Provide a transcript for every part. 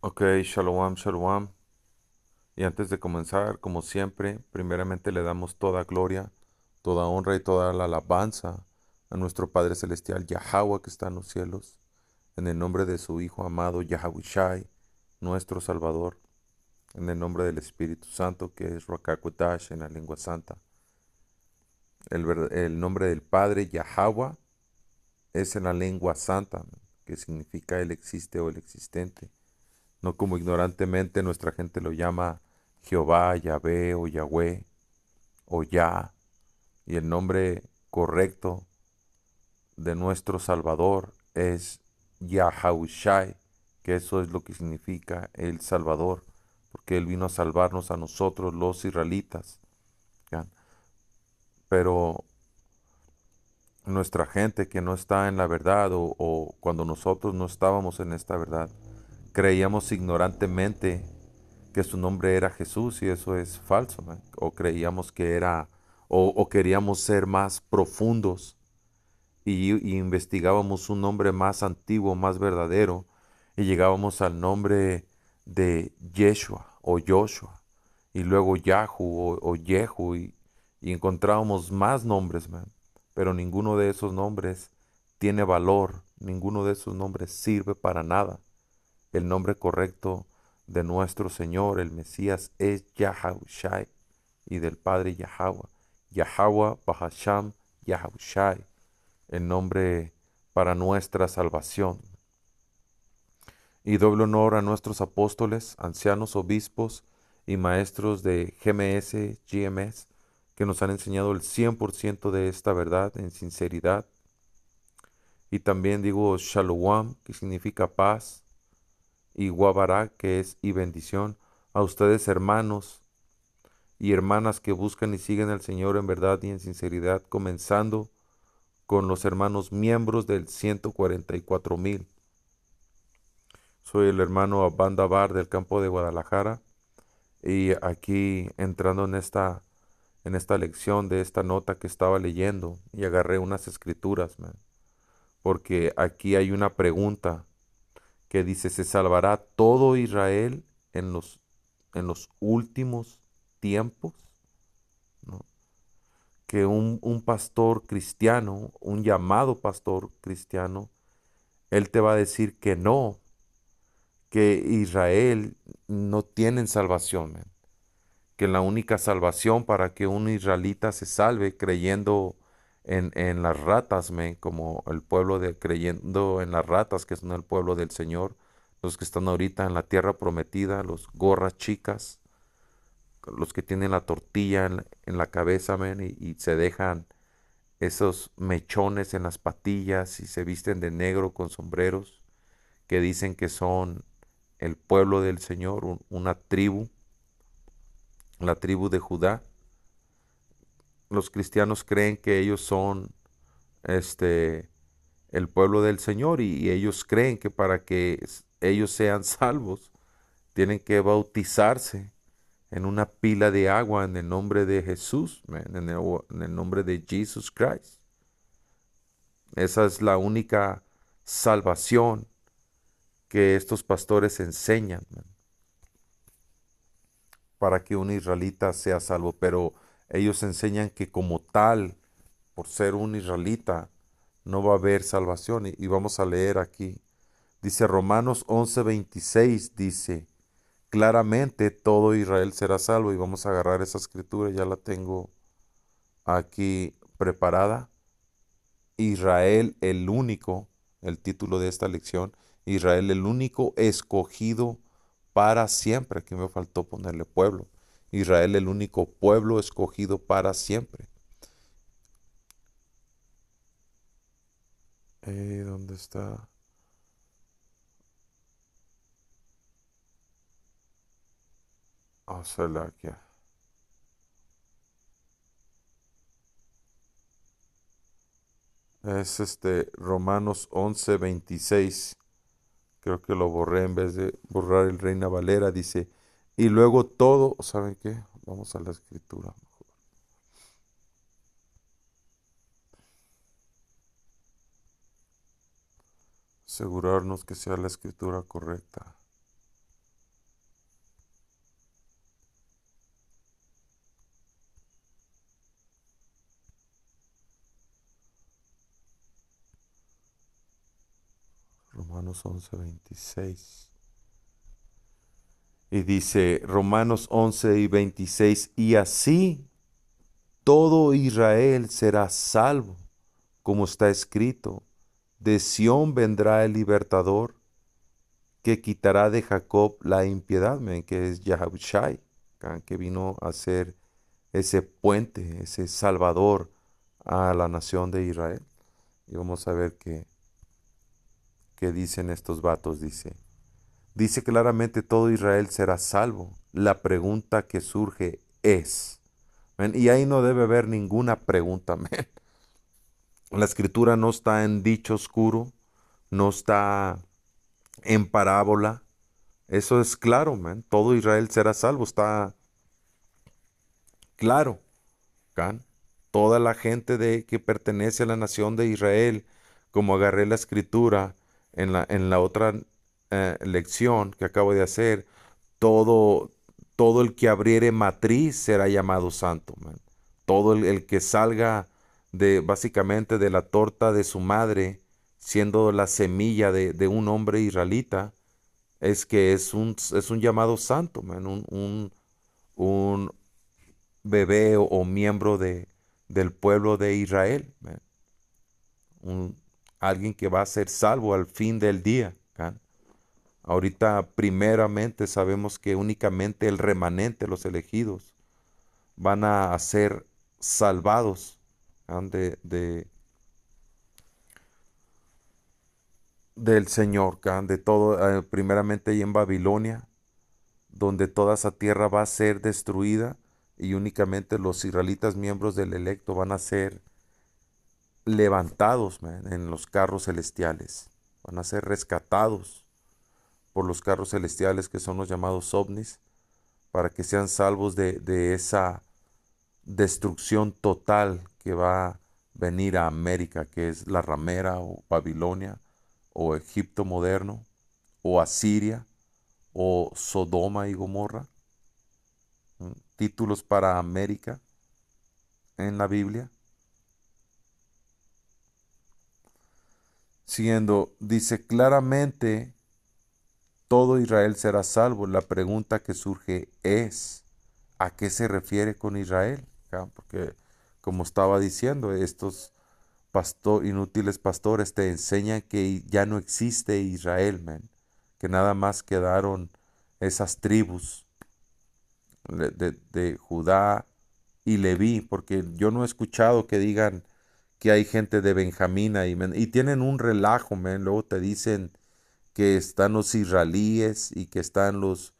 Ok, shalom, shalom. Y antes de comenzar, como siempre, primeramente le damos toda gloria, toda honra y toda la alabanza a nuestro Padre Celestial, Yahweh que está en los cielos, en el nombre de su Hijo amado, Yahawashi, nuestro Salvador, en el nombre del Espíritu Santo, que es Rakakwadash en la lengua santa. El nombre del Padre, Yahweh, es en la lengua santa, que significa Él existe o el existente. No como ignorantemente nuestra gente lo llama Jehová, Yahvé o Yahweh o Yah, y el nombre correcto de nuestro Salvador es Yahawashi, que eso es lo que significa el Salvador, porque Él vino a salvarnos a nosotros los israelitas. ¿Ya? Pero nuestra gente que no está en la verdad o cuando nosotros no estábamos en esta verdad, creíamos ignorantemente que su nombre era Jesús y eso es falso, man. O creíamos que era, o queríamos ser más profundos y investigábamos un nombre más antiguo, más verdadero y llegábamos al nombre de Yeshua o Joshua y luego Yahu o Yehu y encontrábamos más nombres, man. Pero ninguno de esos nombres tiene valor, ninguno de esos nombres sirve para nada. El nombre correcto de nuestro Señor, el Mesías, es Yahawashi y del Padre Yahweh. Yahweh Bahasham Yahawashi, el nombre para nuestra salvación. Y doble honor a nuestros apóstoles, ancianos, obispos y maestros de GMS, GMS, que nos han enseñado el 100% de esta verdad en sinceridad. Y también digo Shalom, que significa paz, y Guabará, que es y bendición, a ustedes hermanos y hermanas que buscan y siguen al Señor en verdad y en sinceridad, comenzando con los hermanos miembros del 144,000. Soy el hermano Banda Bar del campo de Guadalajara y aquí entrando en esta lección de esta nota que estaba leyendo y agarré unas escrituras, man, porque aquí hay una pregunta que dice, ¿se salvará todo Israel en los últimos tiempos? ¿No? Que un pastor cristiano, un llamado pastor cristiano, él te va a decir que no, que Israel no tienen salvación, man. Que la única salvación para que un israelita se salve creyendo en las ratas, man, como el pueblo de creyendo en las ratas, que son el pueblo del Señor, los que están ahorita en la tierra prometida, los gorras chicas, los que tienen la tortilla en la cabeza, man, y se dejan esos mechones en las patillas y se visten de negro con sombreros, que dicen que son el pueblo del Señor, una tribu, la tribu de Judá. Los cristianos creen que ellos son este el pueblo del Señor y ellos creen que para que ellos sean salvos tienen que bautizarse en una pila de agua en el nombre de Jesús, man, en el nombre de Jesus Christ. Esa es la única salvación que estos pastores enseñan, man, para que un israelita sea salvo. Pero ellos enseñan que como tal, por ser un israelita, no va a haber salvación. Y vamos a leer aquí. Dice Romanos 11:26, dice, claramente todo Israel será salvo. Y vamos a agarrar esa escritura, ya la tengo aquí preparada. Israel el único, el título de esta lección, Israel el único escogido para siempre. Aquí me faltó ponerle pueblo. Israel el único pueblo escogido para siempre. ¿Dónde está? Salakia. Es Romanos 11:26. Creo que lo borré en vez de borrar el Reina Valera. Dice, y luego todo, ¿saben qué? Vamos a la escritura. Asegurarnos que sea la escritura correcta. Romanos 11:26. Y dice Romanos 11:26, y así todo Israel será salvo, como está escrito, de Sión vendrá el libertador, que quitará de Jacob la impiedad, que es Yahushai, que vino a ser ese puente, ese salvador a la nación de Israel. Y vamos a ver qué dicen estos vatos, dice claramente todo Israel será salvo. La pregunta que surge es, y ahí no debe haber ninguna pregunta, la escritura no está en dicho oscuro, no está en parábola. Eso es claro, todo Israel será salvo, está claro. ¿Can? Toda la gente que pertenece a la nación de Israel, como agarré la escritura en la otra lección que acabo de hacer, todo, todo el que abriere matriz será llamado santo, todo el que salga básicamente de la torta de su madre, siendo la semilla de un hombre israelita, es que es un llamado santo, un bebé o miembro del pueblo de Israel, un, alguien que va a ser salvo al fin del día. Ahorita primeramente sabemos que únicamente el remanente, los elegidos, van a ser salvados del Señor, de todo, primeramente ahí en Babilonia, donde toda esa tierra va a ser destruida y únicamente los israelitas miembros del electo van a ser levantados, en los carros celestiales. Van a ser rescatados por los carros celestiales que son los llamados ovnis, para que sean salvos de esa destrucción total que va a venir a América, que es la ramera o Babilonia o Egipto moderno o Asiria o Sodoma y Gomorra. Títulos para América en la Biblia. Dice claramente, todo Israel será salvo. La pregunta que surge es, ¿a qué se refiere con Israel? Porque, como estaba diciendo, estos inútiles pastores te enseñan que ya no existe Israel, que nada más quedaron esas tribus de Judá y Leví, porque yo no he escuchado que digan que hay gente de Benjamín ahí, y tienen un relajo, luego te dicen que están los israelíes y que están los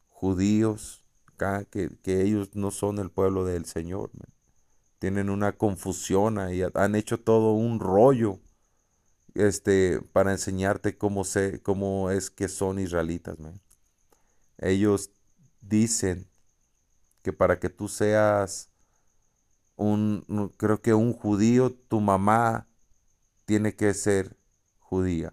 judíos, que ellos no son el pueblo del Señor, tienen una confusión ahí, han hecho todo un rollo para enseñarte cómo es que son israelitas, Ellos dicen que para que tú seas creo que un judío, tu mamá tiene que ser judía.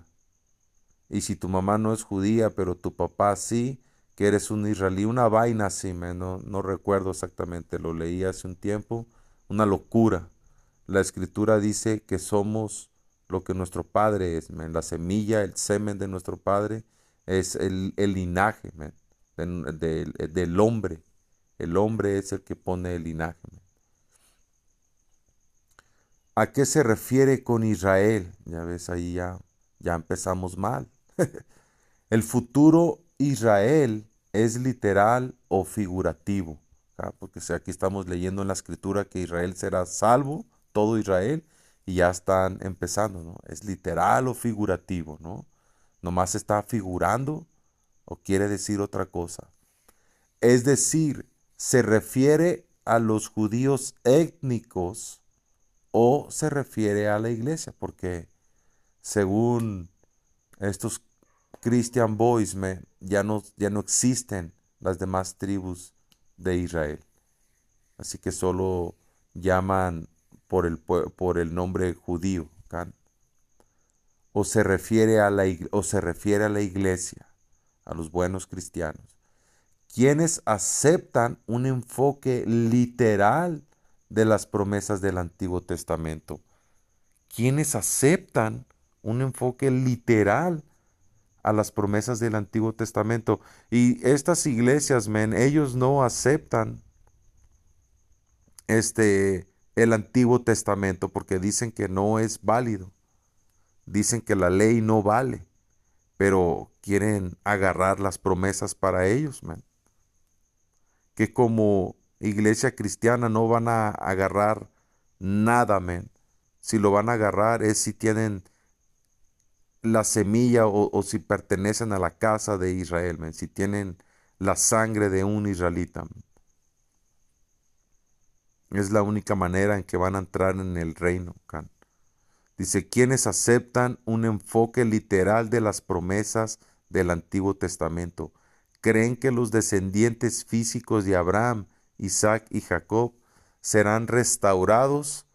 Y si tu mamá no es judía, pero tu papá sí, que eres un israelí, una vaina así, no recuerdo exactamente, lo leí hace un tiempo, una locura. La escritura dice que somos lo que nuestro padre es, la semilla, el semen de nuestro padre es el linaje, del hombre. El hombre es el que pone el linaje. ¿A qué se refiere con Israel? Ya ves, ahí ya empezamos mal. El futuro Israel es literal o figurativo, porque aquí estamos leyendo en la escritura que Israel será salvo, todo Israel, y ya están empezando, ¿no? ¿Es literal o figurativo, no? Nomás está figurando o quiere decir otra cosa. Es decir, se refiere a los judíos étnicos o se refiere a la iglesia, porque según estos Christian Boys, ya no existen las demás tribus de Israel. Así que solo llaman por el nombre judío. O se refiere a la iglesia, a los buenos cristianos, quienes aceptan un enfoque literal de las promesas del Antiguo Testamento. Quienes aceptan un enfoque literal a las promesas del Antiguo Testamento. Y estas iglesias, men, ellos no aceptan el Antiguo Testamento porque dicen que no es válido. Dicen que la ley no vale, pero quieren agarrar las promesas para ellos, man. Que como iglesia cristiana no van a agarrar nada, man. Si lo van a agarrar es si tienen la semilla o si pertenecen a la casa de Israel, man. Si tienen la sangre de un israelita, man. Es la única manera en que van a entrar en el reino, can. Dice, quienes aceptan un enfoque literal de las promesas del Antiguo Testamento, creen que los descendientes físicos de Abraham, Isaac y Jacob serán restaurados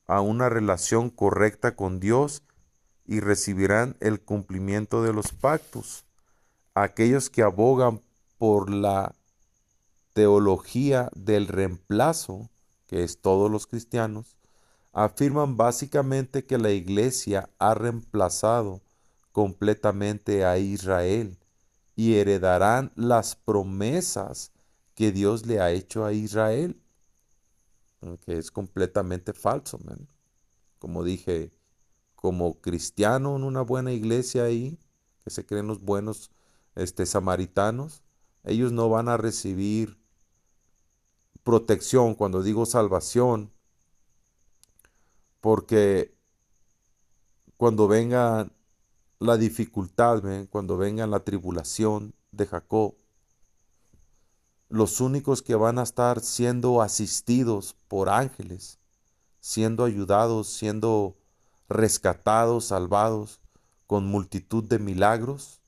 a una relación correcta con Dios y recibirán el cumplimiento de los pactos. Aquellos que abogan por la teología del reemplazo, que es todos los cristianos, afirman básicamente que la iglesia ha reemplazado completamente a Israel y heredarán las promesas que Dios le ha hecho a Israel, que es completamente falso, man. Como dije, como cristiano en una buena iglesia ahí, que se creen los buenos samaritanos, ellos no van a recibir protección, cuando digo salvación, porque cuando venga la dificultad, ¿ven? Cuando venga la tribulación de Jacob, los únicos que van a estar siendo asistidos por ángeles, siendo ayudados, siendo rescatados, salvados, con multitud de milagros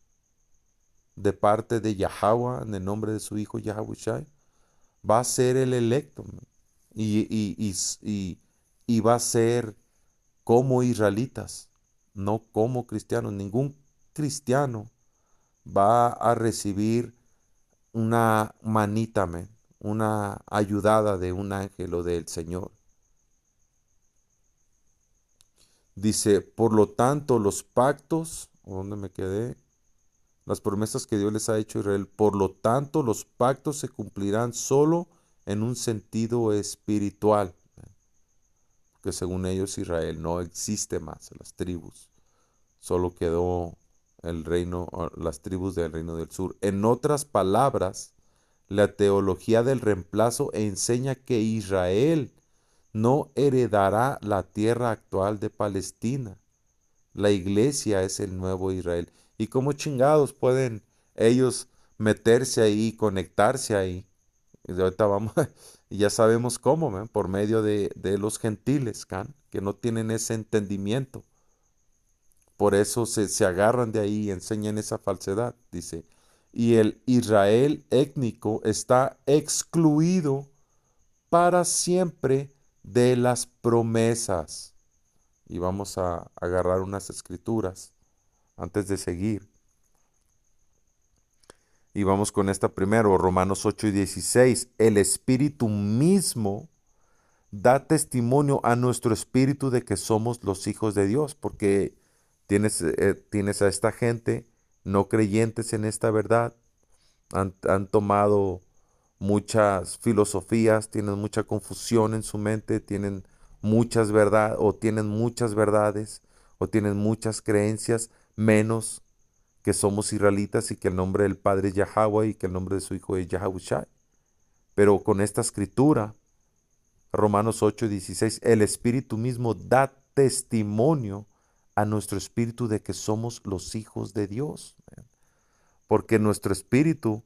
de parte de Yahweh, en el nombre de su hijo Yahushai, va a ser el electo, ¿no? Y va a ser como israelitas, no como cristianos. Ningún cristiano va a recibir una manita, una ayudada de un ángel o del Señor. Dice, por lo tanto, los pactos, ¿dónde me quedé? Las promesas que Dios les ha hecho a Israel, por lo tanto, los pactos se cumplirán solo en un sentido espiritual, que según ellos Israel no existe más, las tribus, solo quedó el reino, las tribus del reino del sur. En otras palabras, la teología del reemplazo enseña que Israel no heredará la tierra actual de Palestina. La iglesia es el nuevo Israel. ¿Y cómo chingados pueden ellos meterse ahí, conectarse ahí? Y ahorita vamos, y ya sabemos cómo, ¿ven? Por medio de los gentiles, ¿can? Que no tienen ese entendimiento. Por eso se agarran de ahí y enseñan esa falsedad, dice. Y el Israel étnico está excluido para siempre de las promesas. Y vamos a agarrar unas escrituras antes de seguir. Y vamos con esta primero, Romanos 8:16. El Espíritu mismo da testimonio a nuestro espíritu de que somos los hijos de Dios, porque tienes a esta gente no creyentes en esta verdad, han tomado muchas filosofías, tienen mucha confusión en su mente, tienen muchas verdades, o tienen muchas verdades, o tienen muchas creencias, menos que somos israelitas y que el nombre del Padre es Yahweh y que el nombre de su Hijo es Yahushai. Pero con esta escritura, Romanos 8:16, el Espíritu mismo da testimonio a nuestro espíritu de que somos los hijos de Dios. Porque nuestro espíritu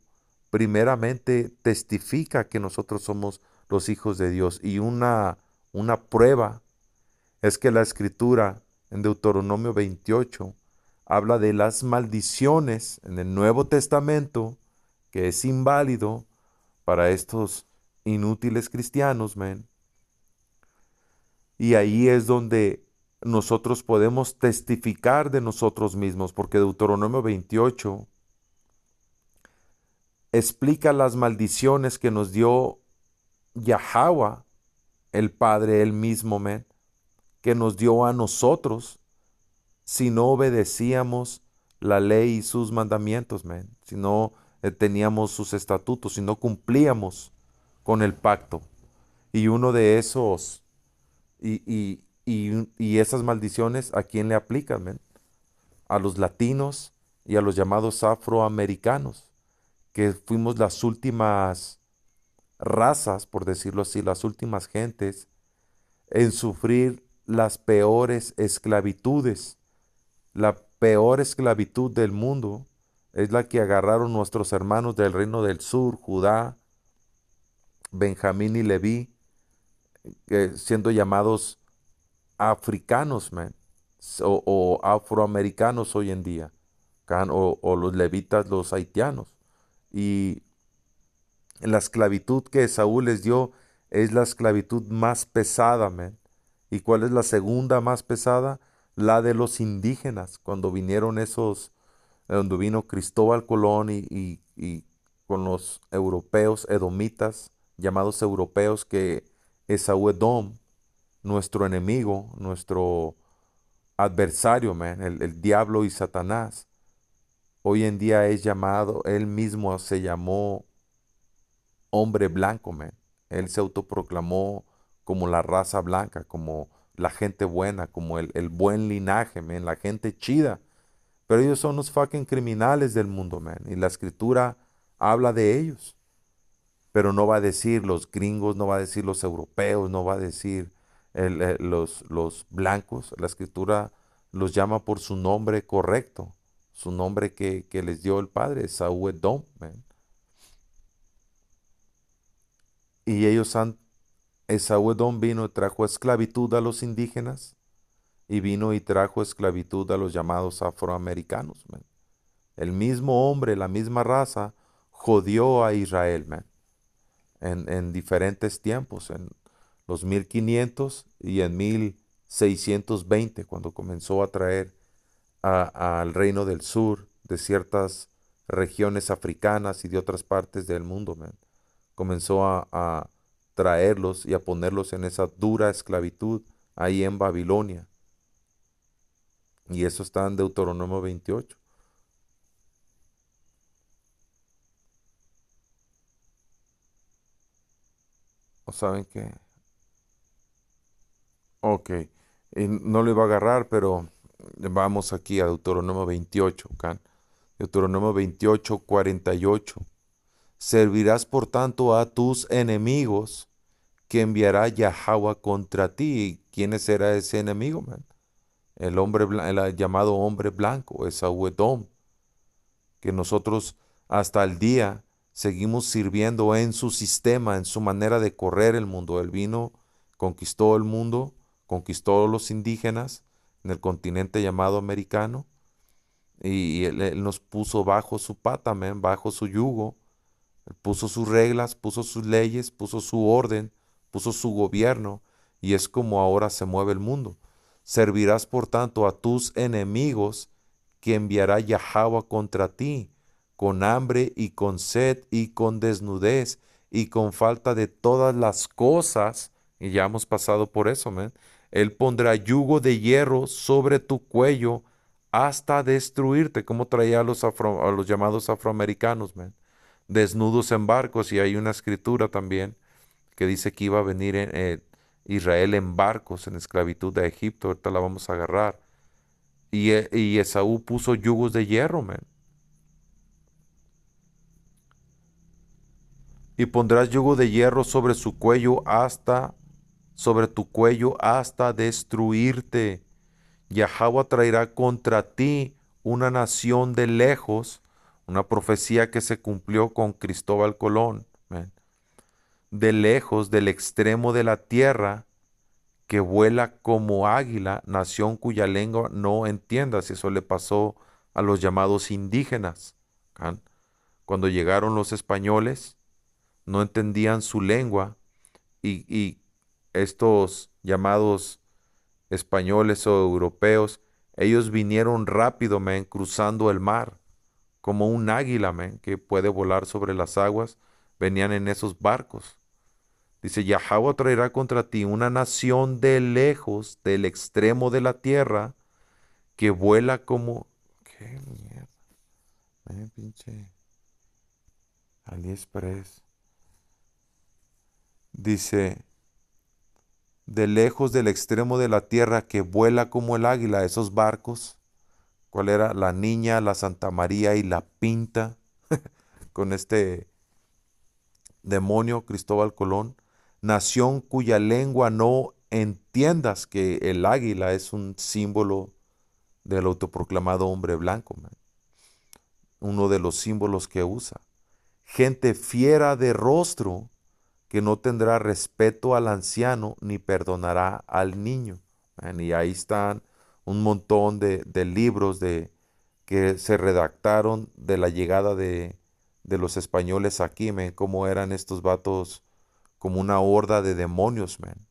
primeramente testifica que nosotros somos los hijos de Dios. Y una prueba es que la escritura en Deuteronomio 28 habla de las maldiciones en el Nuevo Testamento, que es inválido para estos inútiles cristianos, men. Y ahí es donde nosotros podemos testificar de nosotros mismos, porque Deuteronomio 28 explica las maldiciones que nos dio Yahweh, el Padre, él mismo, men, que nos dio a nosotros si no obedecíamos la ley y sus mandamientos, man, si no teníamos sus estatutos, si no cumplíamos con el pacto. Y uno de esos, y esas maldiciones, ¿a quién le aplican, man? A los latinos y a los llamados afroamericanos, que fuimos las últimas razas, por decirlo así, las últimas gentes en sufrir las peores esclavitudes. La peor esclavitud del mundo es la que agarraron nuestros hermanos del reino del sur, Judá, Benjamín y Leví, siendo llamados africanos, man, o afroamericanos hoy en día, o los levitas, los haitianos. Y la esclavitud que Saúl les dio es la esclavitud más pesada, man. ¿Y cuál es la segunda más pesada? La de los indígenas, cuando vinieron esos, donde vino Cristóbal Colón y con los europeos, edomitas, llamados europeos, que Esaú Edom, nuestro enemigo, nuestro adversario, man, el diablo y Satanás, hoy en día es llamado, él mismo se llamó hombre blanco, man. Él se autoproclamó como la raza blanca, como la gente buena, como el buen linaje, man, la gente chida. Pero ellos son los fucking criminales del mundo, man. Y la escritura habla de ellos. Pero no va a decir los gringos, no va a decir los europeos, no va a decir los blancos. La escritura los llama por su nombre correcto, su nombre que les dio el Padre, Saúl Edom, man. Y ellos han, Esaú Edom vino y trajo esclavitud a los indígenas y vino y trajo esclavitud a los llamados afroamericanos, man. El mismo hombre, la misma raza, jodió a Israel, man, en diferentes tiempos, en los 1500 y en 1620, cuando comenzó a traer al reino del sur de ciertas regiones africanas y de otras partes del mundo, man. Comenzó a traerlos y a ponerlos en esa dura esclavitud ahí en Babilonia. Y eso está en Deuteronomio 28. ¿O saben qué? Ok. Y no lo iba a agarrar, pero vamos aquí a Deuteronomio 28, ¿ok? Deuteronomio 28, 48. Servirás por tanto a tus enemigos que enviará Yahweh contra ti. ¿Quién será ese enemigo, man? El hombre, el llamado hombre blanco, Esaú Edom, que nosotros hasta el día seguimos sirviendo en su sistema, en su manera de correr el mundo. Él vino, conquistó el mundo, conquistó a los indígenas en el continente llamado americano, y él nos puso bajo su pata, man, bajo su yugo. Él puso sus reglas, puso sus leyes, puso su orden, puso su gobierno, y es como ahora se mueve el mundo. Servirás por tanto a tus enemigos que enviará Yahweh contra ti, con hambre y con sed y con desnudez y con falta de todas las cosas. Y ya hemos pasado por eso, man. Él pondrá yugo de hierro sobre tu cuello hasta destruirte, como traía a los llamados afroamericanos, man, desnudos en barcos. Y hay una escritura también que dice que iba a venir Israel en barcos en esclavitud de Egipto. Ahorita la vamos a agarrar. Y Esaú puso yugos de hierro, man. Y pondrás yugo de hierro sobre tu cuello hasta destruirte. Yahweh traerá contra ti una nación de lejos, una profecía que se cumplió con Cristóbal Colón, man, de lejos del extremo de la tierra, que vuela como águila, nación cuya lengua no entiendas. Eso le pasó a los llamados indígenas. ¿Can? Cuando llegaron los españoles, no entendían su lengua, y estos llamados españoles o europeos, ellos vinieron rápido, men, cruzando el mar, como un águila, men, que puede volar sobre las aguas. Venían en esos barcos. Dice, Yahweh traerá contra ti una nación de lejos, del extremo de la tierra, que vuela como... ¿Qué mierda? Pinche AliExpress. Dice, de lejos del extremo de la tierra que vuela como el águila, esos barcos. ¿Cuál era? La Niña, la Santa María y la Pinta, con este demonio Cristóbal Colón. Nación cuya lengua no entiendas, que el águila es un símbolo del autoproclamado hombre blanco, man. Uno de los símbolos que usa. Gente fiera de rostro, que no tendrá respeto al anciano ni perdonará al niño. Man, y ahí están un montón de libros que se redactaron de la llegada de los españoles aquí, man, cómo eran estos vatos como una horda de demonios, man.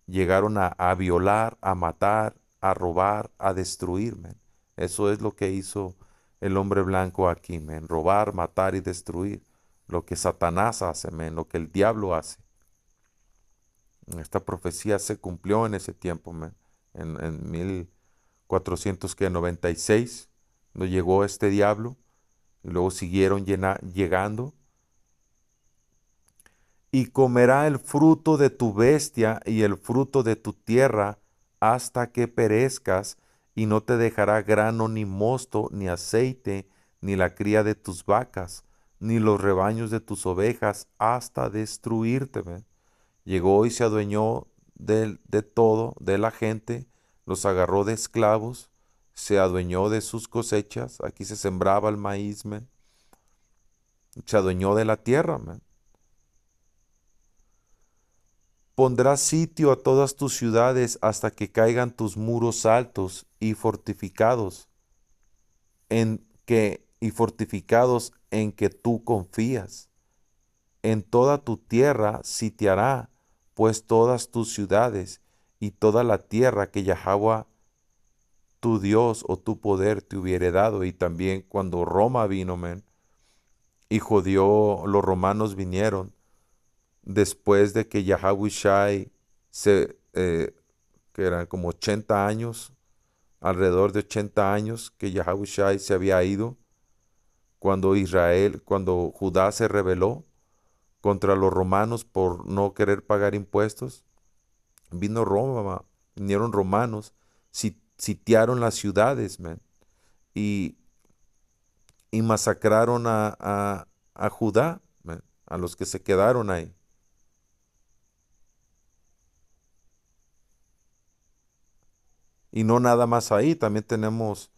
Llegaron a violar, a matar, a robar, a destruir, man. Eso es lo que hizo el hombre blanco aquí, man. Robar, matar y destruir. Lo que Satanás hace, man. Lo que el diablo hace. Esta profecía se cumplió en ese tiempo, man. En 1496, cuando llegó este diablo. Y luego siguieron llegando. Y comerá el fruto de tu bestia y el fruto de tu tierra hasta que perezcas, y no te dejará grano, ni mosto, ni aceite, ni la cría de tus vacas, ni los rebaños de tus ovejas, hasta destruirte. ¿Ve? Llegó y se adueñó de todo, de la gente, los agarró de esclavos, se adueñó de sus cosechas. Aquí se sembraba el maíz, man. Se adueñó de la tierra, man. Pondrás sitio a todas tus ciudades hasta que caigan tus muros altos y fortificados en que tú confías. En toda tu tierra sitiará, pues todas tus ciudades y toda la tierra que Yahweh tu Dios o tu poder te hubiere dado. Y también cuando Roma vino, men, y jodió, los romanos vinieron después de que Yahawashi que eran como 80 años, alrededor de 80 años que Yahawashi se había ido, cuando Judá se rebeló contra los romanos por no querer pagar impuestos, vino Roma, vinieron romanos, sitiaron las ciudades, man, y, y masacraron a Judá, man, a los que se quedaron ahí. Y no nada más ahí, también tenemos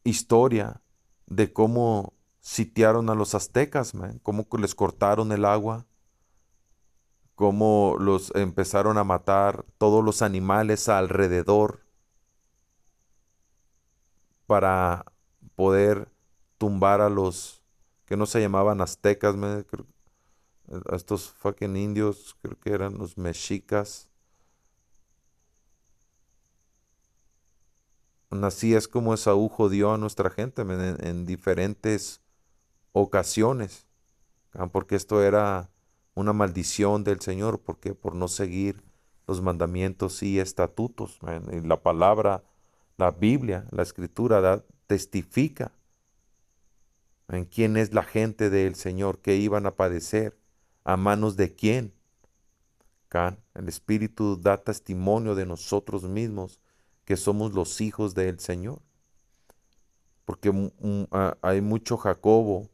historia de cómo sitiaron a los aztecas, man, cómo les cortaron el agua, cómo los empezaron a matar todos los animales alrededor para poder tumbar a los que no se llamaban aztecas, man, a estos fucking indios, creo que eran los mexicas. Así es como Esaú jodió a nuestra gente, man, en diferentes ocasiones, porque esto era una maldición del Señor, porque por no seguir los mandamientos y estatutos, man. Y la palabra, la Biblia, la Escritura testifica en quién es la gente del Señor, que iban a padecer, a manos de quién. El Espíritu da testimonio de nosotros mismos, que somos los hijos del Señor, porque hay mucho Jacobo,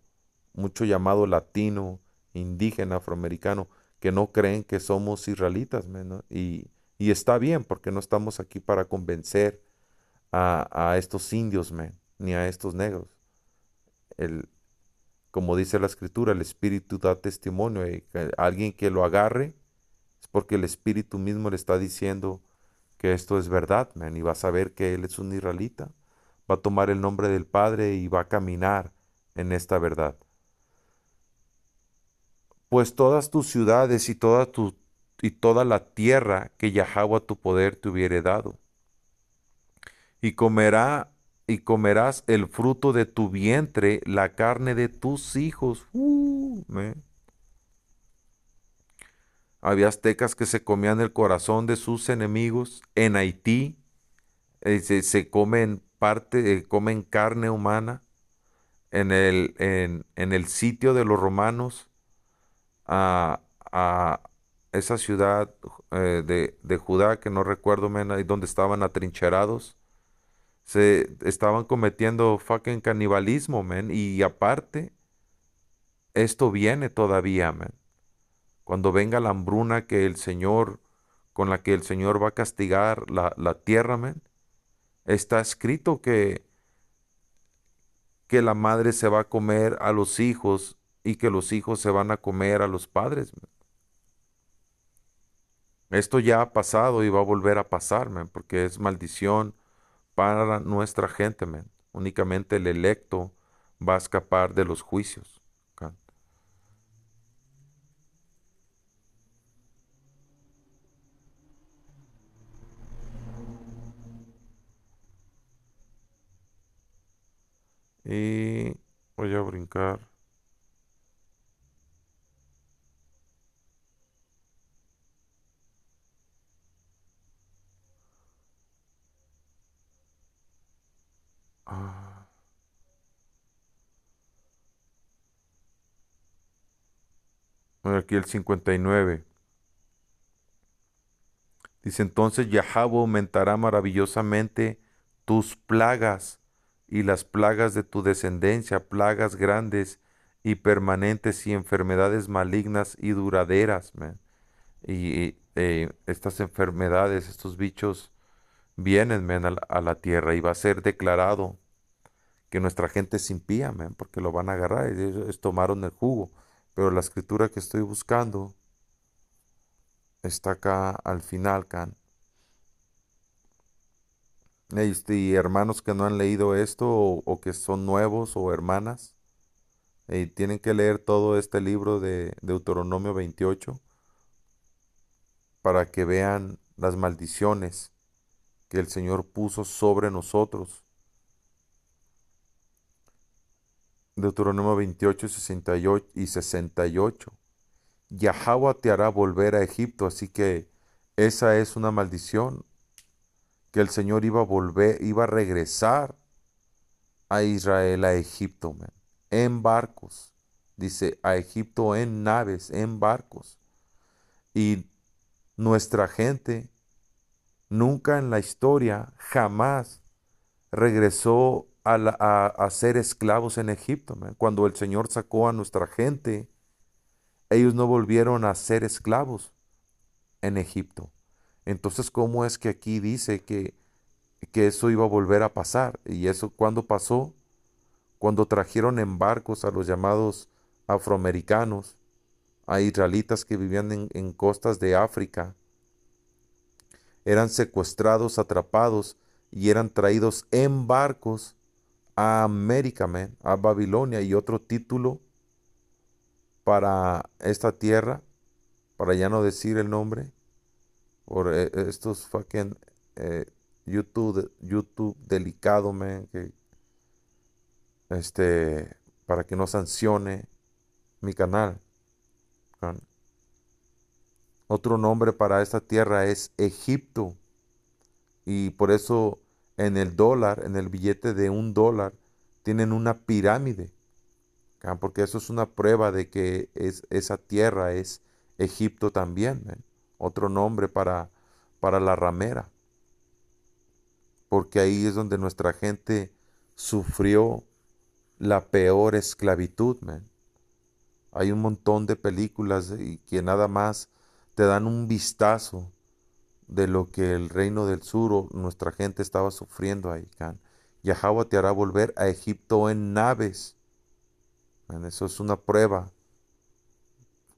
mucho llamado latino, indígena, afroamericano, que no creen que somos israelitas, man, ¿no? Y está bien, porque no estamos aquí para convencer a estos indios, man, ni a estos negros. El, como dice la escritura, el Espíritu da testimonio, y que alguien que lo agarre es porque el Espíritu mismo le está diciendo que esto es verdad, man, y va a saber que él es un israelita, va a tomar el nombre del Padre y va a caminar en esta verdad. Pues todas tus ciudades y toda la tierra que Yahweh tu poder te hubiere dado, y comerás el fruto de tu vientre, la carne de tus hijos. Man. Había aztecas que se comían el corazón de sus enemigos en Haití, se comen comen carne humana en el sitio de los romanos a esa ciudad de Judá, que no recuerdo, men, ahí donde estaban atrincherados. Se estaban cometiendo fucking canibalismo, men. Y aparte, esto viene todavía, men. Cuando venga la hambruna con la que el Señor va a castigar la tierra, men, está escrito que la madre se va a comer a los hijos y que los hijos se van a comer a los padres, men. Esto ya ha pasado y va a volver a pasar, men, porque es maldición para nuestra gente, men. Únicamente el electo va a escapar de los juicios. ¿Ok? Y voy a brincar. Ah, aquí el 59. Dice entonces, Yahweh aumentará maravillosamente tus plagas y las plagas de tu descendencia, plagas grandes y permanentes y enfermedades malignas y duraderas, man. Y estas enfermedades, estos bichos vienen, man, a la tierra y va a ser declarado que nuestra gente es impía, man, porque lo van a agarrar y ellos tomaron el jugo. Pero la escritura que estoy buscando está acá al final, can. Y hermanos que no han leído esto o que son nuevos o hermanas, tienen que leer todo este libro de Deuteronomio 28 para que vean las maldiciones que el Señor puso sobre nosotros. Deuteronomio 28, 68 y 68. Yahweh te hará volver a Egipto, así que esa es una maldición que el Señor iba a volver, iba a regresar a Israel a Egipto, man, en barcos. Dice a Egipto en naves, en barcos. Y nuestra gente nunca en la historia, jamás regresó a ser esclavos en Egipto, man. Cuando el Señor sacó a nuestra gente, ellos no volvieron a ser esclavos en Egipto. Entonces, ¿cómo es que aquí dice que eso iba a volver a pasar? ¿Y eso cuándo pasó? Cuando trajeron en barcos a los llamados afroamericanos, a israelitas que vivían en costas de África, eran secuestrados, atrapados y eran traídos en barcos a América, man, a Babilonia. Y otro título para esta tierra, para ya no decir el nombre, por estos fucking YouTube delicado, man, que para que no sancione mi canal. ¿Kan? Otro nombre para esta tierra es Egipto. Y por eso en el dólar, en el billete de $1, tienen una pirámide. ¿Kan? Porque eso es una prueba de que esa tierra es Egipto también, man. Otro nombre para la ramera. Porque ahí es donde nuestra gente sufrió la peor esclavitud, man. Hay un montón de películas y que nada más te dan un vistazo de lo que el reino del sur o nuestra gente estaba sufriendo ahí, can. Yahweh te hará volver a Egipto en naves. Man, eso es una prueba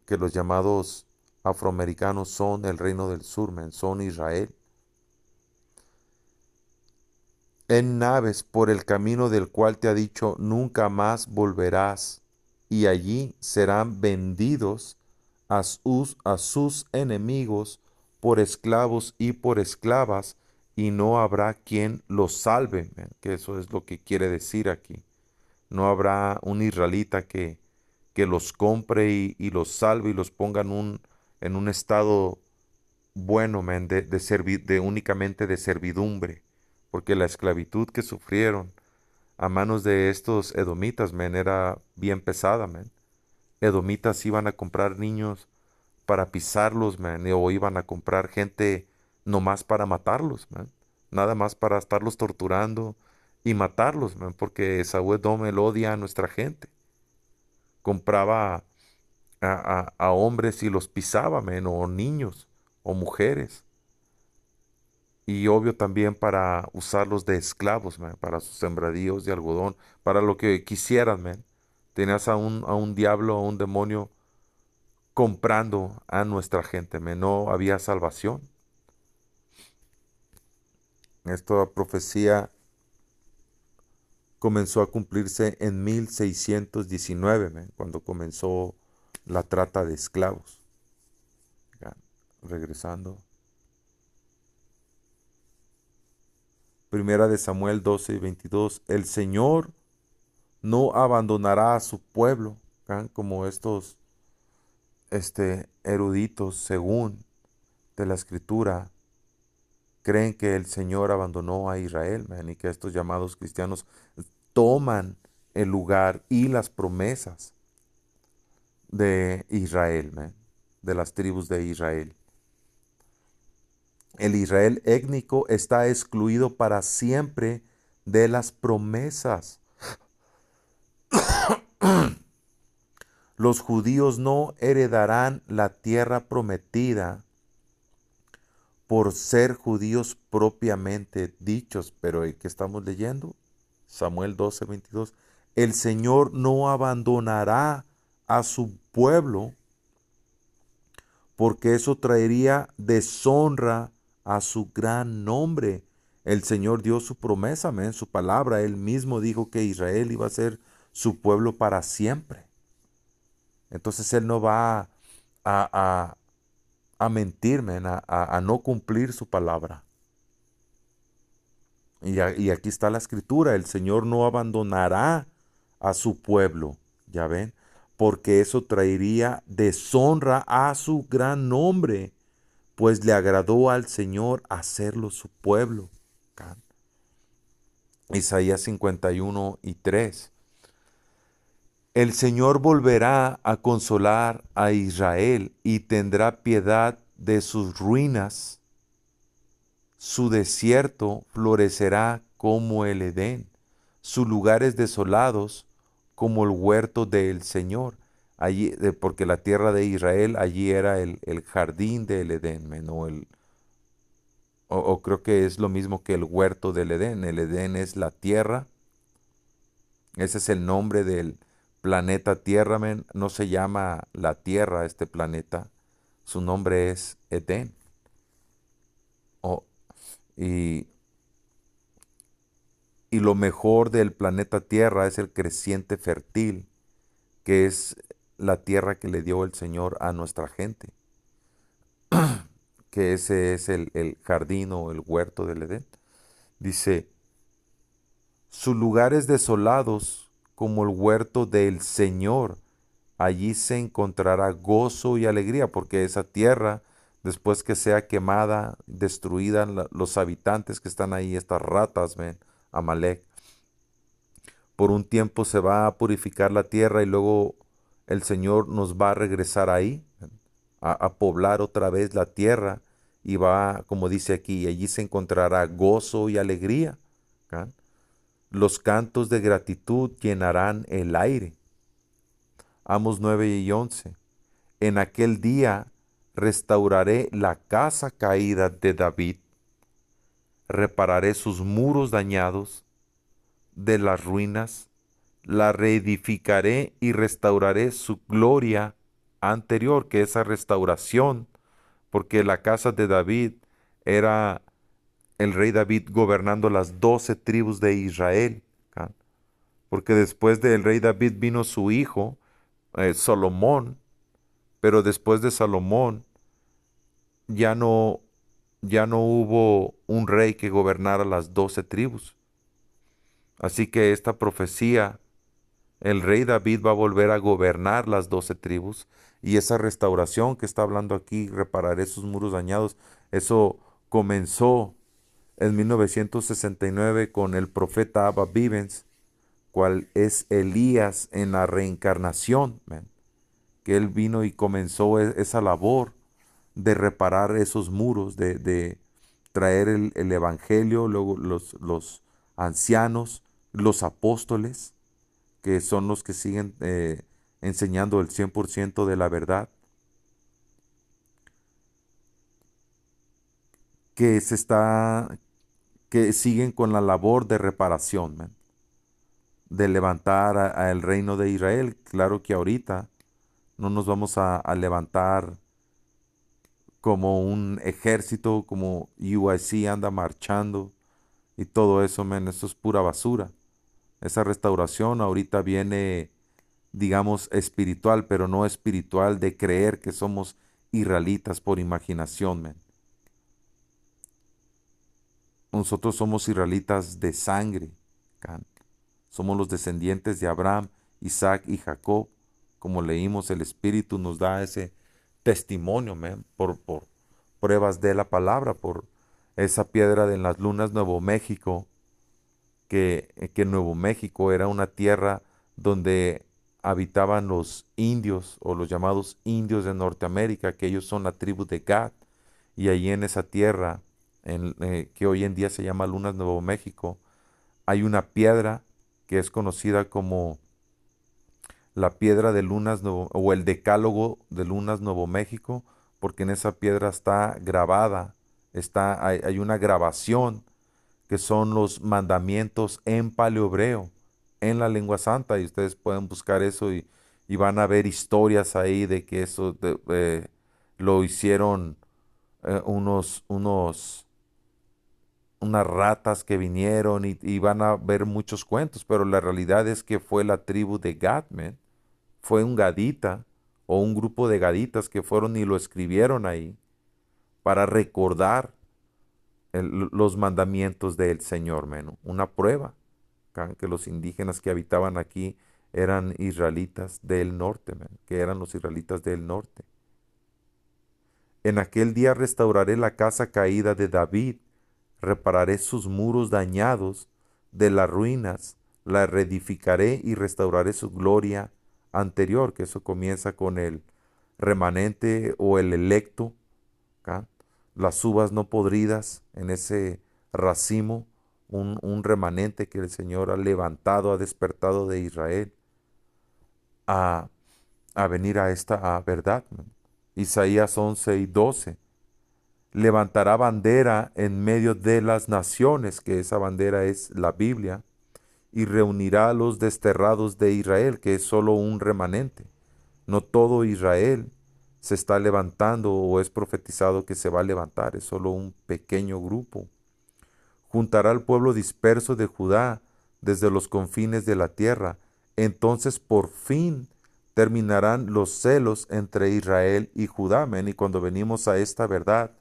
que los llamados afroamericanos son el reino del sur, man, son Israel. En naves por el camino del cual te ha dicho, nunca más volverás, y allí serán vendidos a sus enemigos por esclavos y por esclavas, y no habrá quien los salve, man, que eso es lo que quiere decir aquí. No habrá un israelita que los compre y los salve y los ponga en un estado bueno, man, de únicamente de servidumbre, porque la esclavitud que sufrieron a manos de estos edomitas, men, era bien pesada, men. Edomitas iban a comprar niños para pisarlos, man, o iban a comprar gente nomás para matarlos, man. Nada más para estarlos torturando y matarlos, man, porque Esaú Edom él odia a nuestra gente. Compraba a hombres y los pisaba, man, o niños o mujeres. Y obvio también para usarlos de esclavos, man, para sus sembradíos de algodón, para lo que quisieran, man. Tenías a un diablo, a un demonio comprando a nuestra gente, man. No había salvación. Esta profecía comenzó a cumplirse en 1619, man, cuando comenzó la trata de esclavos. Ya, regresando. Primera de Samuel 12 y 22. El Señor no abandonará a su pueblo, ¿ya? Como estos eruditos, según de la escritura, creen que el Señor abandonó a Israel, man, y que estos llamados cristianos toman el lugar y las promesas de Israel, man, de las tribus de Israel. El Israel étnico está excluido para siempre de las promesas. Los judíos no heredarán la tierra prometida por ser judíos propiamente dichos. Pero ¿qué estamos leyendo? Samuel 12, 22. El Señor no abandonará a su pueblo, porque eso traería deshonra a su gran nombre. El Señor dio su promesa, en su palabra. Él mismo dijo que Israel iba a ser su pueblo para siempre. Entonces Él no va a mentir, a no cumplir su palabra. Y aquí está la escritura. El Señor no abandonará a su pueblo. ¿Ya ven? Porque eso traería deshonra a su gran nombre, pues le agradó al Señor hacerlo su pueblo. Isaías 51 y 3. El Señor volverá a consolar a Israel y tendrá piedad de sus ruinas. Su desierto florecerá como el Edén, sus lugares desolados como el huerto del Señor. Allí, porque la tierra de Israel, allí era el jardín del Edén, o creo que es lo mismo que el huerto del Edén. El Edén es la tierra, ese es el nombre del planeta Tierra, no se llama la Tierra este planeta, su nombre es Edén. Y, y lo mejor del planeta Tierra es el creciente fértil, que es la tierra que le dio el Señor a nuestra gente, que ese es el jardín o el huerto del Edén. Dice, sus lugares desolados como el huerto del Señor, allí se encontrará gozo y alegría, porque esa tierra, después que sea quemada, destruida, los habitantes que están ahí, estas ratas, ven, Amalek, por un tiempo se va a purificar la tierra y luego el Señor nos va a regresar ahí, a poblar otra vez la tierra y va, como dice aquí, allí se encontrará gozo y alegría. ¿Ah? Los cantos de gratitud llenarán el aire. Amos 9 y 11. En aquel día restauraré la casa caída de David, repararé sus muros dañados de las ruinas, la reedificaré y restauraré su gloria anterior, que esa restauración, porque la casa de David era el rey David gobernando las 12 tribus de Israel, ¿ah? Porque después del rey David vino su hijo, Salomón, pero después de Salomón ya no, ya no hubo un rey que gobernara las 12 tribus. Así que esta profecía, el rey David va a volver a gobernar las 12 tribus, y esa restauración que está hablando aquí, repararé sus muros dañados, eso comenzó en 1969 con el profeta Abba Bivens, cual es Elías en la reencarnación, man, que él vino y comenzó esa labor de reparar esos muros, de traer el evangelio, luego los ancianos, los apóstoles, que son los que siguen enseñando el 100% de la verdad, que se está, que siguen con la labor de reparación, man, de levantar a el reino de Israel. Claro que ahorita no nos vamos a levantar como un ejército, como UIC anda marchando y todo eso, men, eso es pura basura. Esa restauración ahorita viene, digamos, espiritual, pero no espiritual de creer que somos israelitas por imaginación, men. Nosotros somos israelitas de sangre, can. Somos los descendientes de Abraham, Isaac y Jacob. Como leímos, el Espíritu nos da ese testimonio, man, por pruebas de la palabra, por esa piedra de las lunas Nuevo México, que Nuevo México era una tierra donde habitaban los indios o los llamados indios de Norteamérica, que ellos son la tribu de Gad, y allí en esa tierra, que hoy en día se llama Lunas Nuevo México, hay una piedra que es conocida como la piedra de Lunas Nuevo, o el decálogo de Lunas Nuevo México, porque en esa piedra está grabada, hay una grabación que son los mandamientos en paleohebreo, en la lengua santa, y ustedes pueden buscar eso y van a ver historias ahí de que eso lo hicieron unas ratas que vinieron y van a ver muchos cuentos, pero la realidad es que fue la tribu de Gad, man. Fue un gadita o un grupo de gaditas que fueron y lo escribieron ahí para recordar los mandamientos del Señor, man. Una prueba que los indígenas que habitaban aquí eran israelitas del norte, man, que eran los israelitas del norte. En aquel día restauraré la casa caída de David, repararé sus muros dañados de las ruinas, la reedificaré y restauraré su gloria anterior, que eso comienza con el remanente o el electo, ¿ca? Las uvas no podridas en ese racimo, un remanente que el Señor ha levantado, ha despertado de Israel a, a venir a esta verdad, ¿no? Isaías 11:12. Levantará bandera en medio de las naciones, que esa bandera es la Biblia, y reunirá a los desterrados de Israel, que es solo un remanente. No todo Israel se está levantando o es profetizado que se va a levantar, es solo un pequeño grupo. Juntará al pueblo disperso de Judá desde los confines de la tierra. Entonces por fin terminarán los celos entre Israel y Judá. Men. Y cuando venimos a esta verdad,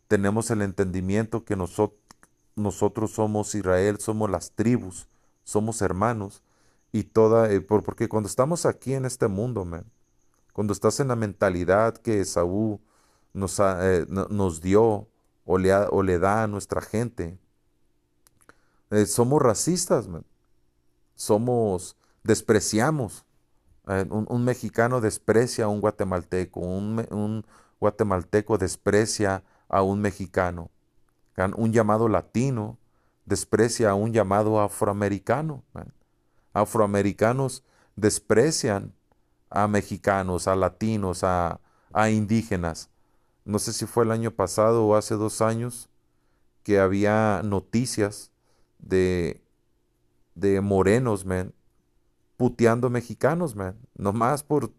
tenemos el entendimiento que nosotros somos Israel, somos las tribus, somos hermanos. Y porque cuando estamos aquí en este mundo, man, cuando estás en la mentalidad que Esaú nos dio o le da a nuestra gente, somos racistas, man. Despreciamos. Un mexicano desprecia a un guatemalteco, un guatemalteco desprecia a un mexicano, un llamado latino desprecia a un llamado afroamericano, man. Afroamericanos desprecian a mexicanos, a latinos, a indígenas. No sé si fue el año pasado o hace 2 años que había noticias de, de morenos, man, puteando mexicanos, man, nomás por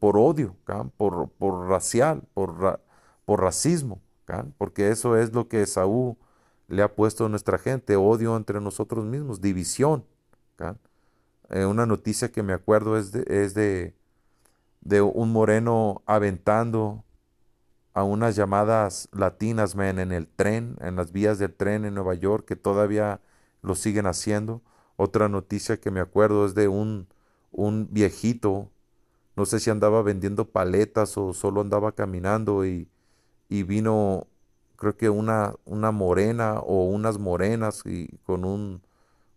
odio, can, por racial, por racismo, can, porque eso es lo que Esaú le ha puesto a nuestra gente, odio entre nosotros mismos, división. Can. Una noticia que me acuerdo es de un moreno aventando a unas llamadas latinas, man, en el tren, en las vías del tren en Nueva York, que todavía lo siguen haciendo. Otra noticia que me acuerdo es de un viejito, no sé si andaba vendiendo paletas o solo andaba caminando y vino creo que una morena o unas morenas y con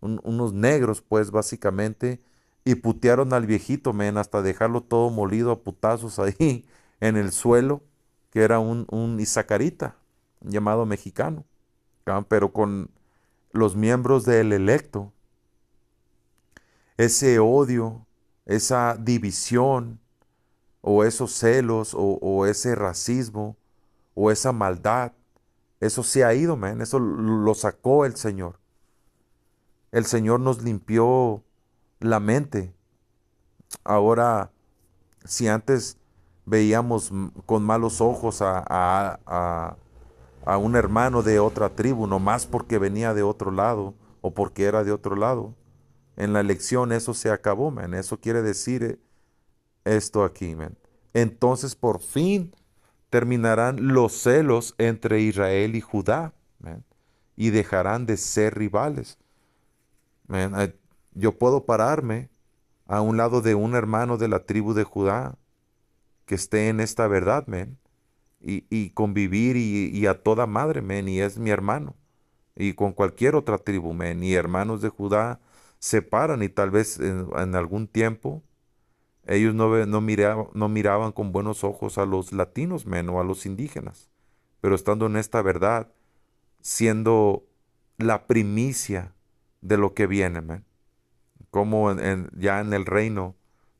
unos negros, pues básicamente, y putearon al viejito, men, hasta dejarlo todo molido a putazos ahí en el suelo, que era un isacarita llamado mexicano, pero con los miembros del electo, ese odio, esa división, o esos celos, o ese racismo, o esa maldad, eso se ha ido, man, eso lo sacó el Señor. El Señor nos limpió la mente. Ahora, si antes veíamos con malos ojos a un hermano de otra tribu, nomás porque venía de otro lado o porque era de otro lado, en la elección eso se acabó, man. Eso quiere decir esto aquí, man. Entonces por fin terminarán los celos entre Israel y Judá, man, y dejarán de ser rivales. Man, yo puedo pararme a un lado de un hermano de la tribu de Judá que esté en esta verdad, man, y convivir y a toda madre, man, y es mi hermano. Y con cualquier otra tribu, man, y hermanos de Judá se paran y tal vez en algún tiempo ellos no miraban con buenos ojos a los latinos, men, o a los indígenas. Pero estando en esta verdad, siendo la primicia de lo que viene, men. Como ya en el reino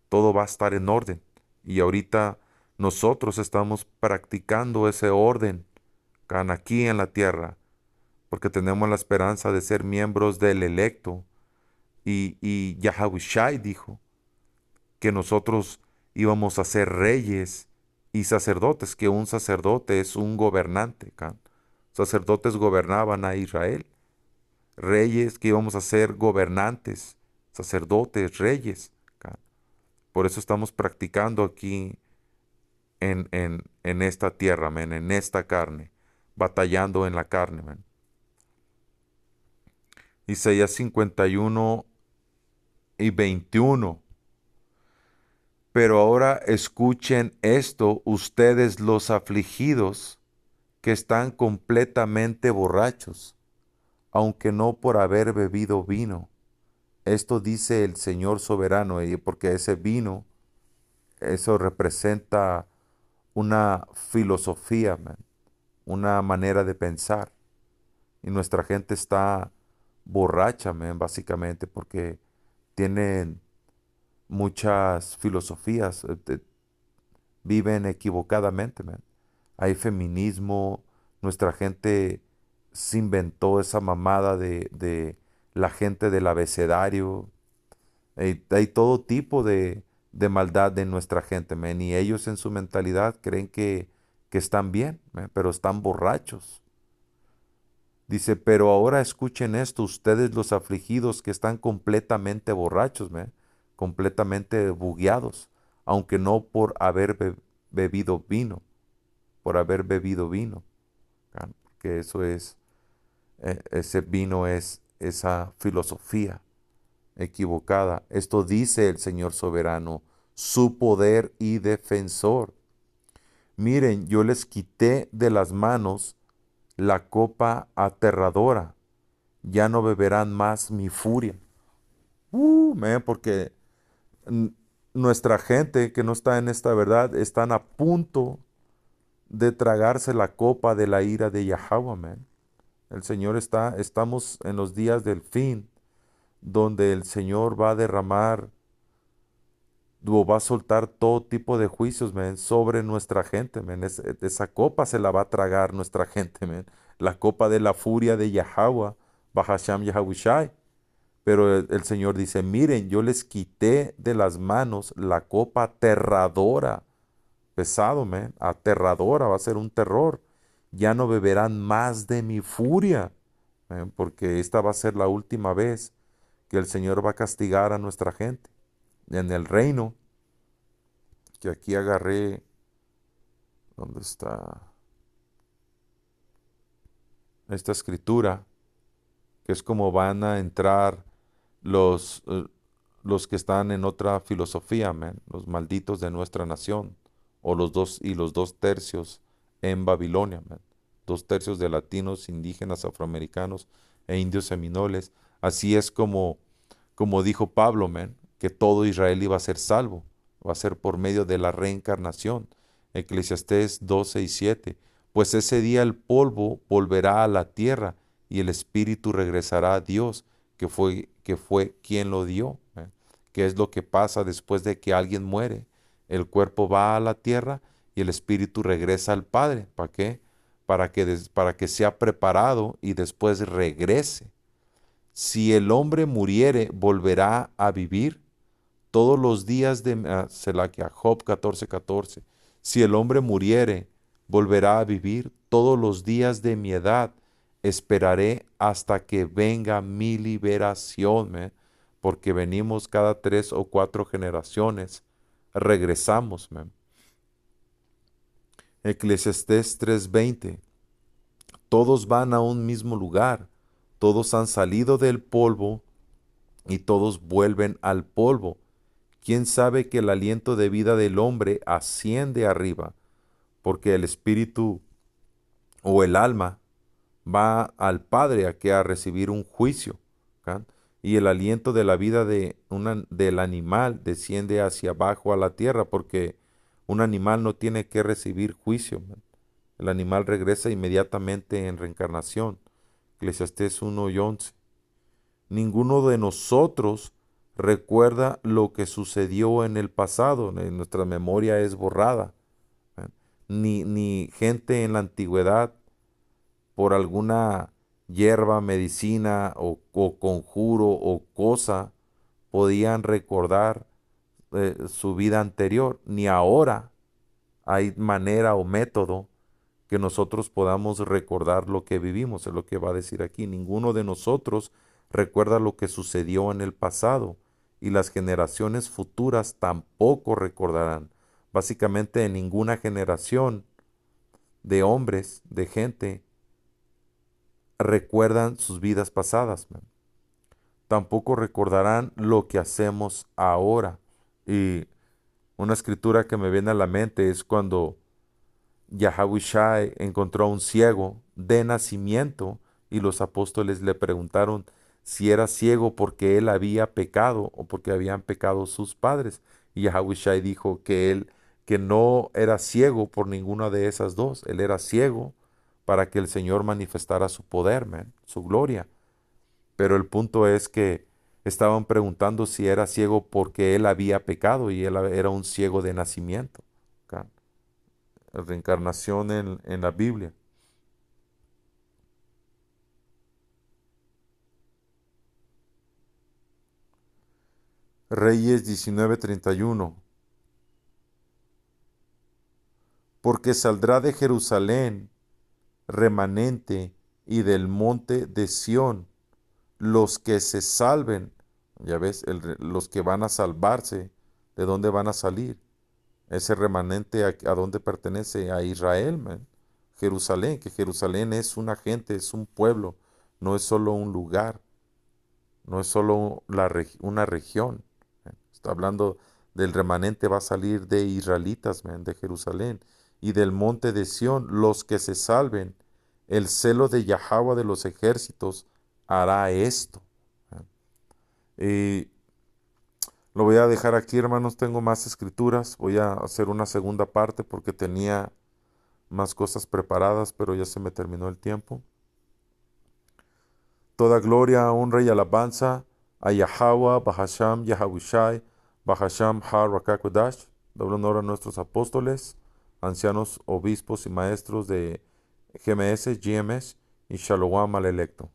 todo va a estar en orden. Y ahorita nosotros estamos practicando ese orden aquí en la tierra, porque tenemos la esperanza de ser miembros del electo. Y Yahushai dijo que nosotros íbamos a ser reyes y sacerdotes, que un sacerdote es un gobernante. Sacerdotes gobernaban a Israel, reyes que íbamos a ser gobernantes, sacerdotes, reyes. Por eso estamos practicando aquí en esta tierra, men, en esta carne, batallando en la carne. Men. Isaías 51:21. Pero ahora escuchen esto, ustedes los afligidos que están completamente borrachos, aunque no por haber bebido vino. Esto dice el Señor soberano, porque ese vino, eso representa una filosofía, man, una manera de pensar. Y nuestra gente está borracha, man, básicamente, porque tienen muchas filosofías, viven equivocadamente, man. Hay feminismo, nuestra gente se inventó esa mamada de la gente del abecedario. Hay todo tipo de maldad en nuestra gente, man, y ellos en su mentalidad creen que están bien, man, pero están borrachos. Dice, pero ahora escuchen esto, ustedes los afligidos que están completamente borrachos, man, completamente bugueados, aunque no por haber bebido vino, por haber bebido vino, porque eso es, ese vino es esa filosofía equivocada. Esto dice el Señor soberano, su poder y defensor. Miren, yo les quité de las manos la copa aterradora, ya no beberán más mi furia. Porque n- nuestra gente que no está en esta verdad están a punto de tragarse la copa de la ira de Yahweh, man. El Señor estamos en los días del fin, donde el Señor va a derramar o va a soltar todo tipo de juicios, man, sobre nuestra gente, man. Esa copa se la va a tragar nuestra gente, man. La copa de la furia de Yahweh, Bahasham Yahushai. Pero el Señor dice, miren, yo les quité de las manos la copa aterradora. Pesado, man, aterradora, va a ser un terror. Ya no beberán más de mi furia, man, porque esta va a ser la última vez que el Señor va a castigar a nuestra gente. En el reino, que aquí agarré, ¿dónde está esta escritura? Que es como van a entrar los, eh, los que están en otra filosofía, man, los malditos de nuestra nación, o los dos y los 2 tercios en Babilonia, man. 2/3 de latinos, indígenas, afroamericanos e indios seminoles. Así es como dijo Pablo, man, que todo Israel iba a ser salvo, va a ser por medio de la reencarnación. Eclesiastés 12:7. Pues ese día el polvo volverá a la tierra y el espíritu regresará a Dios, que fue quien lo dio. ¿Qué es lo que pasa después de que alguien muere? El cuerpo va a la tierra y el espíritu regresa al Padre. ¿Para qué? Para que sea preparado y después regrese. Si el hombre muriere, volverá a vivir todos los días de Selaquia, Job 14:14. Si el hombre muriere, volverá a vivir todos los días de mi edad. Esperaré hasta que venga mi liberación, porque venimos cada 3 o 4 generaciones. Regresamos, Eclesiastés 3:20. Todos van a un mismo lugar, todos han salido del polvo y todos vuelven al polvo. ¿Quién sabe que el aliento de vida del hombre asciende arriba? Porque el espíritu o el alma va al Padre a recibir un juicio. ¿Can? Y el aliento de la vida del animal desciende hacia abajo a la tierra, porque un animal no tiene que recibir juicio. El animal regresa inmediatamente en reencarnación. Eclesiastés 1:11. Ninguno de nosotros recuerda lo que sucedió en el pasado. Nuestra memoria es borrada. Ni gente en la antigüedad, por alguna hierba, medicina o conjuro o cosa, podían recordar su vida anterior. Ni ahora hay manera o método que nosotros podamos recordar lo que vivimos. Es lo que va a decir aquí. Ninguno de nosotros recuerda lo que sucedió en el pasado y las generaciones futuras tampoco recordarán. Básicamente en ninguna generación de hombres, de gente, recuerdan sus vidas pasadas. Tampoco recordarán lo que hacemos ahora. Y una escritura que me viene a la mente es cuando Yahushua encontró a un ciego de nacimiento y los apóstoles le preguntaron si era ciego porque él había pecado o porque habían pecado sus padres. Y Yahushua dijo que no era ciego por ninguna de esas dos. Él era ciego para que el Señor manifestara su poder, su gloria. Pero el punto es que estaban preguntando si era ciego porque él había pecado y él era un ciego de nacimiento. ¿Ok? Reencarnación en la Biblia. Reyes 19:31. Porque saldrá de Jerusalén remanente y del monte de Sión los que se salven. Ya ves, los que van a salvarse, ¿de dónde van a salir? Ese remanente a dónde pertenece, a Israel, Jerusalén, que Jerusalén es una gente, es un pueblo, no es solo un lugar, no es solo una región. Está hablando del remanente, va a salir de israelitas, de Jerusalén, y del monte de Sión, los que se salven. El celo de Yahweh de los ejércitos hará esto. Y lo voy a dejar aquí, hermanos. Tengo más escrituras. Voy a hacer una segunda parte porque tenía más cosas preparadas, pero ya se me terminó el tiempo. Toda gloria, honra y alabanza a Yahweh, Bahasham, Yahushai, Bahasham, Har Rakakodash. Doble honor a nuestros apóstoles, ancianos, obispos y maestros de GMS y Shalom al electo.